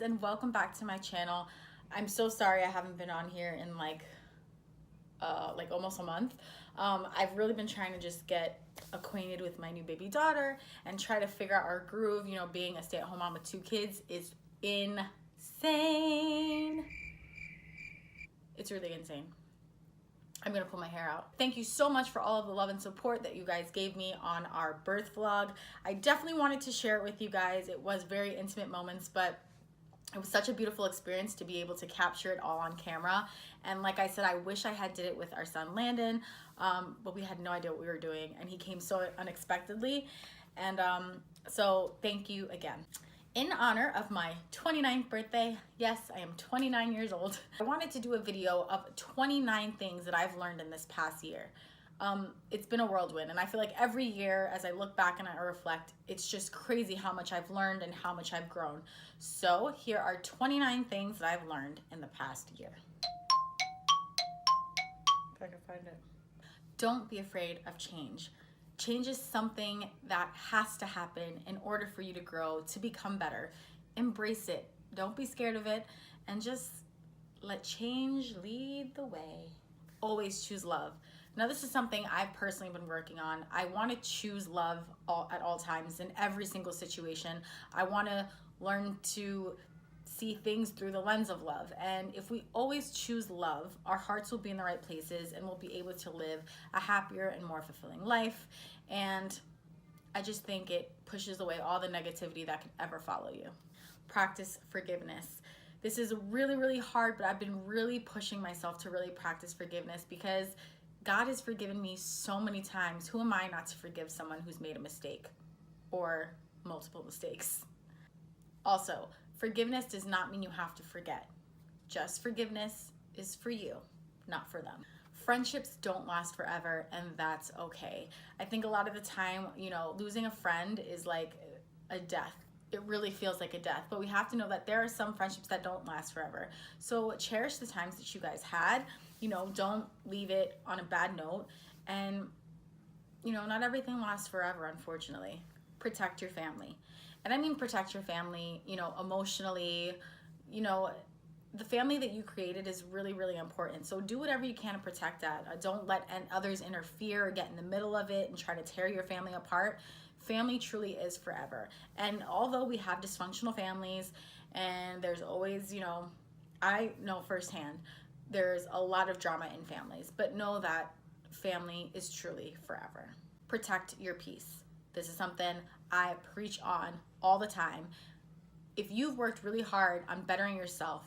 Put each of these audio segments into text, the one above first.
and welcome back to my channel. I'm so sorry I haven't been on here in like almost a month. I've really been trying to just get acquainted with my new baby daughter and try to figure out our groove. You know, being a stay-at-home mom with 2 kids is insane. It's really insane. I'm gonna pull my hair out. Thank you so much for all of the love and support that you guys gave me on our birth vlog. I definitely wanted to share it with you guys. It was very intimate moments, but it was such a beautiful experience to be able to capture it all on camera. And like I said, I wish I had did it with our son Landon, but we had no idea what we were doing, and he came so unexpectedly. And so thank you again. In honor of my 29th birthday, yes, I am 29 years old, I wanted to do a video of 29 things that I've learned in this past year. It's been a whirlwind, and I feel like every year as I look back and I reflect, it's just crazy how much I've learned and how much I've grown. So here are 29 things that I've learned in the past year. If I can find it. Don't be afraid of change. Change is something that has to happen in order for you to grow, to become better. Embrace it. Don't be scared of it, and just let change lead the way. Always choose love. Now, this is something I've personally been working on. I want to choose love at all times in every single situation. I want to learn to see things through the lens of love. And if we always choose love, our hearts will be in the right places and we'll be able to live a happier and more fulfilling life. And I just think it pushes away all the negativity that could ever follow you. Practice forgiveness. This is really, really hard, but I've been really pushing myself to really practice forgiveness because God has forgiven me so many times. Who am I not to forgive someone who's made a mistake or multiple mistakes? Also, forgiveness does not mean you have to forget. Just forgiveness is for you, not for them. Friendships don't last forever, and that's okay. I think a lot of the time, you know, losing a friend is like a death. It really feels like a death, but we have to know that there are some friendships that don't last forever. So cherish the times that you guys had. You know, don't leave it on a bad note. And, you know, not everything lasts forever, unfortunately. Protect your family. And I mean protect your family, you know, emotionally. You know, the family that you created is really, really important. So do whatever you can to protect that. Don't let others interfere or get in the middle of it and try to tear your family apart. Family truly is forever. And although we have dysfunctional families and there's always, you know, I know firsthand, there's a lot of drama in families, but know that family is truly forever. Protect your peace. This is something I preach on all the time. If you've worked really hard on bettering yourself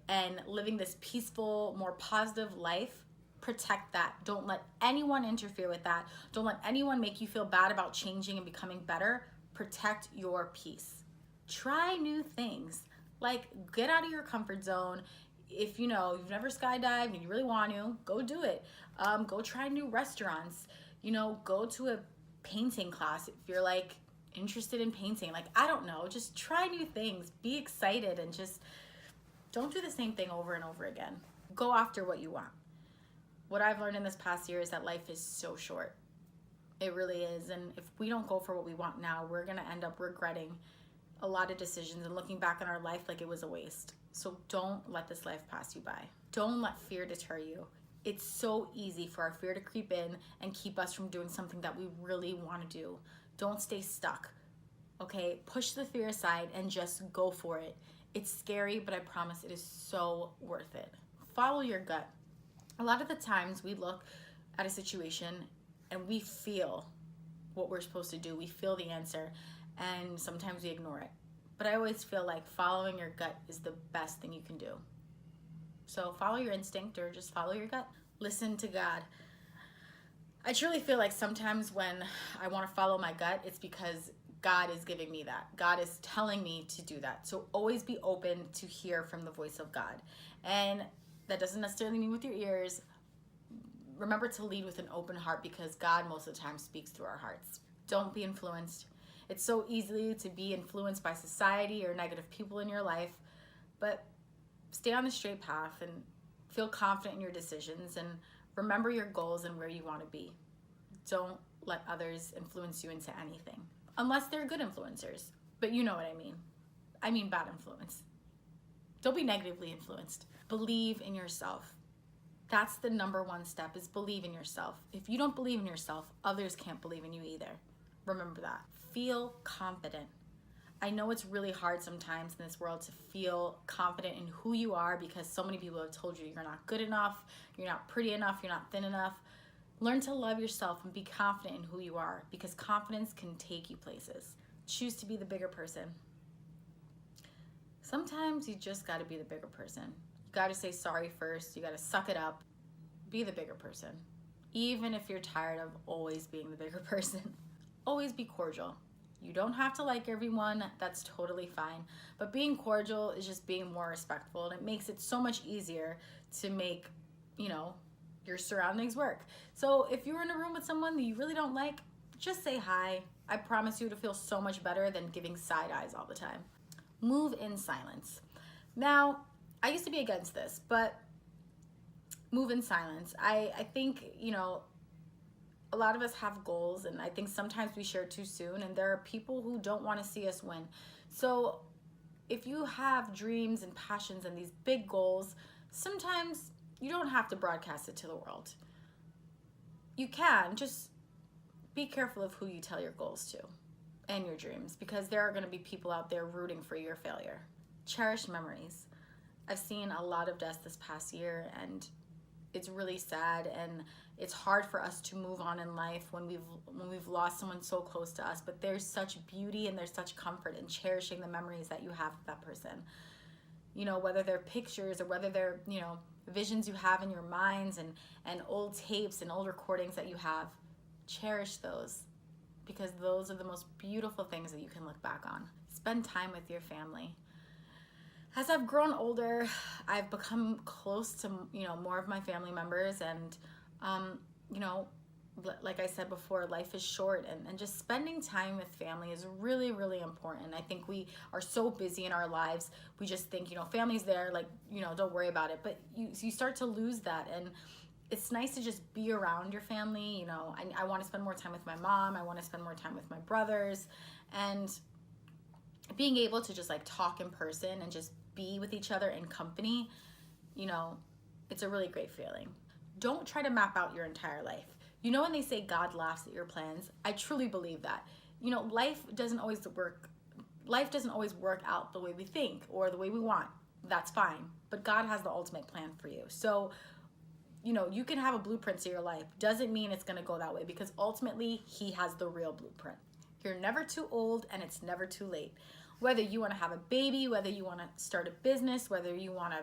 and living this peaceful, more positive life, protect that. Don't let anyone interfere with that. Don't let anyone make you feel bad about changing and becoming better. Protect your peace. Try new things. Like, get out of your comfort zone. If you know you've never skydived and you really want to, go do it. Go try new restaurants. You know, go to a painting class if you're like interested in painting. Like, I don't know, just try new things. Be excited and just don't do the same thing over and over again. Go after what you want. What I've learned in this past year is that life is so short. It really is. And if we don't go for what we want now, we're gonna end up regretting a lot of decisions and looking back on our life like it was a waste. So don't let this life pass you by. Don't let fear deter you. It's so easy for our fear to creep in and keep us from doing something that we really want to do. Don't stay stuck, okay? Push the fear aside and just go for it. It's scary, but I promise it is so worth it. Follow your gut. A lot of the times we look at a situation and we feel what we're supposed to do. We feel the answer, and sometimes we ignore it. But I always feel like following your gut is the best thing you can do. So follow your instinct or just follow your gut. Listen to God. I truly feel like sometimes when I want to follow my gut, it's because God is giving me that. God is telling me to do that. So always be open to hear from the voice of God. And that doesn't necessarily mean with your ears. Remember to lead with an open heart because God most of the time speaks through our hearts. Don't be influenced. It's so easy to be influenced by society or negative people in your life, but stay on the straight path and feel confident in your decisions and remember your goals and where you want to be. Don't let others influence you into anything, unless they're good influencers, but you know what I mean. I mean bad influence. Don't be negatively influenced. Believe in yourself. That's the number one step, is believe in yourself. If you don't believe in yourself, others can't believe in you either. Remember that. Feel confident. I know it's really hard sometimes in this world to feel confident in who you are, because so many people have told you you're not good enough, you're not pretty enough, you're not thin enough. Learn to love yourself and be confident in who you are, because confidence can take you places. Choose to be the bigger person. Sometimes you just got to be the bigger person. You got to say sorry first. You got to suck it up. Be the bigger person. Even if you're tired of always being the bigger person. Always be cordial. You don't have to like everyone. That's totally fine. But being cordial is just being more respectful, and it makes it so much easier to make, your surroundings work. So if you're in a room with someone that you really don't like, just say hi. I promise you to feel so much better than giving side eyes all the time. Move in silence. Now, I used to be against this, but move in silence. I think, a lot of us have goals, and I think sometimes we share too soon, and there are people who don't want to see us win. So if you have dreams and passions and these big goals, sometimes you don't have to broadcast it to the world. You can, just be careful of who you tell your goals to and your dreams, because there are going to be people out there rooting for your failure. Cherish memories. I've seen a lot of deaths this past year, and it's really sad, and it's hard for us to move on in life when we've lost someone so close to us. But there's such beauty and there's such comfort in cherishing the memories that you have with that person. Whether they're pictures or whether they're, visions you have in your minds and old tapes and old recordings that you have. Cherish those, because those are the most beautiful things that you can look back on. Spend time with your family. As I've grown older, I've become close to, more of my family members, and, like I said before, life is short, and just spending time with family is really, really important. I think we are so busy in our lives. We just think, family's there, don't worry about it. But you start to lose that, and it's nice to just be around your family. I want to spend more time with my mom. I want to spend more time with my brothers, and being able to just talk in person and just be with each other in company, it's a really great feeling. Don't try to map out your entire life. When they say God laughs at your plans, I truly believe that. Life doesn't always work out the way we think or the way we want. That's fine. But God has the ultimate plan for you. So, you can have a blueprint to your life. Doesn't mean it's going to go that way, because ultimately He has the real blueprint. You're never too old, and it's never too late. Whether you want to have a baby, whether you want to start a business, whether you want to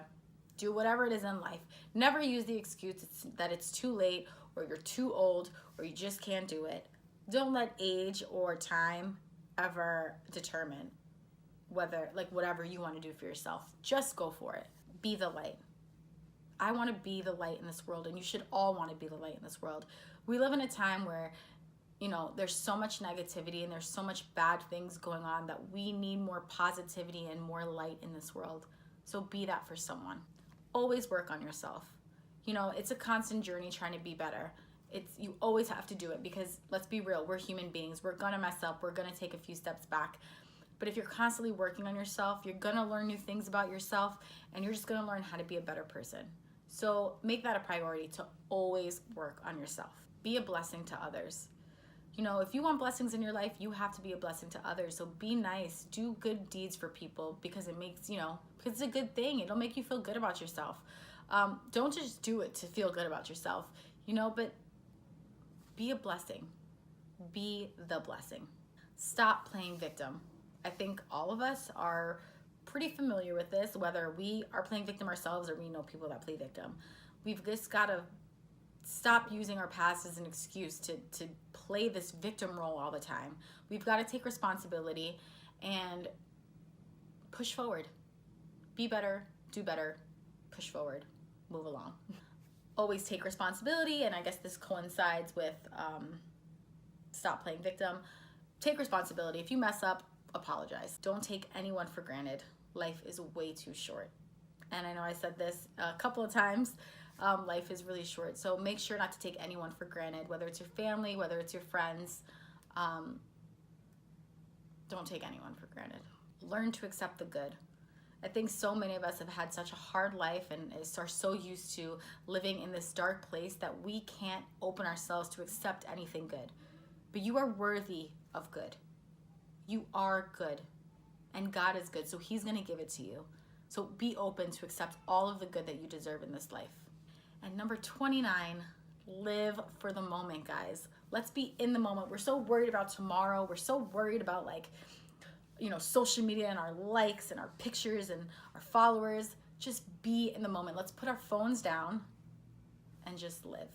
do whatever it is in life, never use the excuse that it's too late, or you're too old, or you just can't do it. Don't let age or time ever determine whatever you want to do for yourself. Just go for it. Be the light. I want to be the light in this world, and you should all want to be the light in this world. We live in a time where there's so much negativity and there's so much bad things going on that we need more positivity and more light in this world. So be that for someone. Always work on yourself. It's a constant journey trying to be better. You always have to do it, because let's be real, we're human beings. We're gonna mess up. We're gonna take a few steps back. But if you're constantly working on yourself, you're gonna learn new things about yourself, and you're just gonna learn how to be a better person. So make that a priority, to always work on yourself. Be a blessing to others. If you want blessings in your life, you have to be a blessing to others. So be nice, do good deeds for people, because it makes, because it's a good thing. It'll make you feel good about yourself. Don't just do it to feel good about yourself, but be a blessing. Be the blessing. Stop playing victim. I think all of us are pretty familiar with this, whether we are playing victim ourselves or we know people that play victim. We've just got to stop using our past as an excuse to play this victim role all the time. We've got to take responsibility and push forward. Be better, do better, push forward, move along. Always take responsibility, and I guess this coincides with stop playing victim. Take responsibility. If you mess up, apologize. Don't take anyone for granted. Life is way too short. And I know I said this a couple of times. Life is really short, so make sure not to take anyone for granted, whether it's your family, whether it's your friends. Don't take anyone for granted. Learn to accept the good. I think so many of us have had such a hard life and are so used to living in this dark place that we can't open ourselves to accept anything good. But you are worthy of good. You are good. And God is good, so He's going to give it to you. So be open to accept all of the good that you deserve in this life. And number 29, live for the moment, guys. Let's be in the moment. We're so worried about tomorrow. We're so worried about, like, social media and our likes and our pictures and our followers. Just be in the moment. Let's put our phones down and just live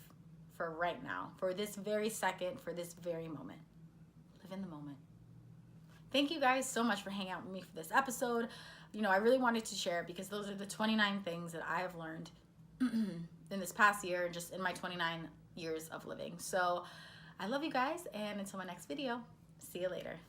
for right now, for this very second, for this very moment. Live in the moment. Thank you guys so much for hanging out with me for this episode. I really wanted to share because those are the 29 things that I have learned in this past year, just in my 29 years of living. So I love you guys, and until my next video, see you later.